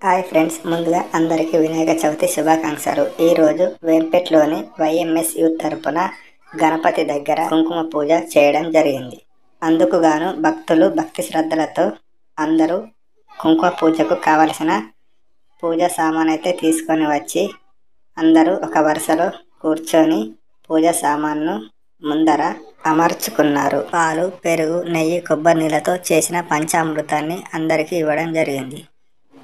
Hi friends, ముందుగా అందరికీ వినాయక చవితి శుభాకాంక్షలు. ఈరోజు వేంపేట్లోని వైఎంఎస్ యూత్ తరపున గణపతి దగ్గర కుంకుమ పూజ చేయడం జరిగింది. అందుకు గాను భక్తులు భక్తి శ్రద్ధలతో అందరూ కుంకుమ పూజకు కావలసిన పూజ సామాన్ అయితే తీసుకొని వచ్చి అందరూ ఒక వరుసలో కూర్చొని పూజ సామాన్ను ముందర అమర్చుకున్నారు. పాలు, పెరుగు, నెయ్యి, కొబ్బరి నీళ్ళతో చేసిన పంచామృతాన్ని అందరికీ ఇవ్వడం జరిగింది.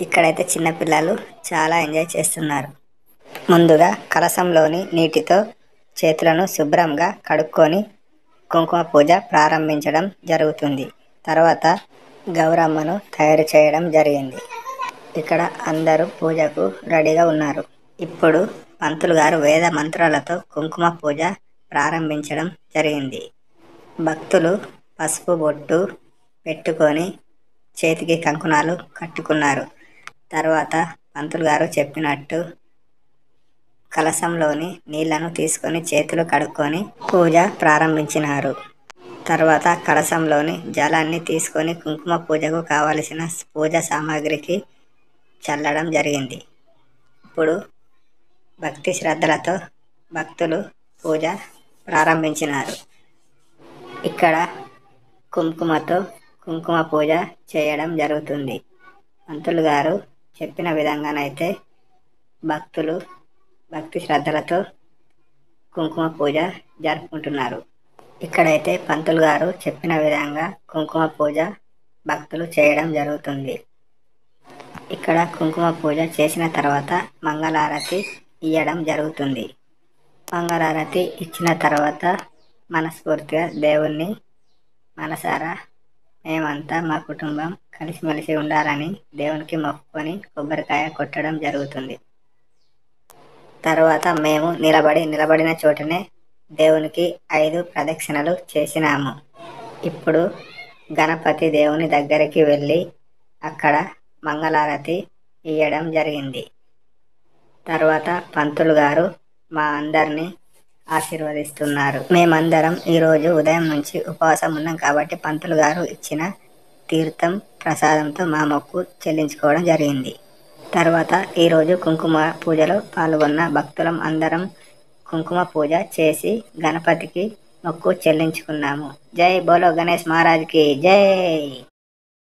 ఇక్కడైతే చిన్నపిల్లలు చాలా ఎంజాయ్ చేస్తున్నారు. ముందుగా కలశంలోని నీటితో చేతులను శుభ్రంగా కడుక్కొని కుంకుమ పూజ ప్రారంభించడం జరుగుతుంది. తర్వాత గౌరమ్మను తయారు చేయడం జరిగింది. ఇక్కడ అందరూ పూజకు రెడీగా ఉన్నారు. ఇప్పుడు పంతులు గారు వేద మంత్రాలతో కుంకుమ పూజ ప్రారంభించడం జరిగింది. భక్తులు పసుపు బొట్టు పెట్టుకొని చేతికి కంకణాలు కట్టుకున్నారు. తర్వాత పంతులు గారు చెప్పినట్టు కలశంలోని నీళ్లను తీసుకొని చేతులు కడుక్కొని పూజ ప్రారంభించినారు. తర్వాత కలశంలోని జలాన్ని తీసుకొని కుంకుమ పూజకు కావలసిన పూజ సామాగ్రికి చల్లడం జరిగింది. ఇప్పుడు భక్తి శ్రద్ధలతో భక్తులు పూజ ప్రారంభించినారు. ఇక్కడ కుంకుమతో కుంకుమ పూజ చేయడం జరుగుతుంది. పంతులు గారు చెప్పిన విధంగానైతే భక్తులు భక్తి శ్రద్ధలతో కుంకుమ పూజ జరుపుకుంటున్నారు. ఇక్కడైతే పంతులు గారు చెప్పిన విధంగా కుంకుమ పూజ భక్తులు చేయడం జరుగుతుంది. ఇక్కడ కుంకుమ పూజ చేసిన తర్వాత మంగళారతి ఇవ్వడం జరుగుతుంది. మంగళారతి ఇచ్చిన తర్వాత మనస్ఫూర్తిగా దేవుణ్ణి మనసారా మేమంతా మా కుటుంబం కలిసిమెలిసి ఉండాలని దేవునికి మొక్కుకొని కొబ్బరికాయ కొట్టడం జరుగుతుంది. తర్వాత మేము నిలబడిన చోటనే దేవునికి 5 ప్రదక్షిణలు చేసినాము. ఇప్పుడు గణపతి దేవుని దగ్గరికి వెళ్ళి అక్కడ మంగళారతి ఇవ్వడం జరిగింది. తర్వాత పంతులు గారు మా అందరినీ ఆశీర్వదిస్తున్నారు. మేమందరం ఈరోజు ఉదయం నుంచి ఉపవాసం ఉన్నాం కాబట్టి పంతులు గారు ఇచ్చిన తీర్థం ప్రసాదంతో మా మొక్కు చెల్లించుకోవడం జరిగింది. తర్వాత ఈరోజు కుంకుమ పూజలో పాల్గొన్న భక్తులం అందరం కుంకుమ పూజ చేసి గణపతికి మొక్కు చెల్లించుకున్నాము. జై బోలో గణేష్ మహారాజ్కి జై.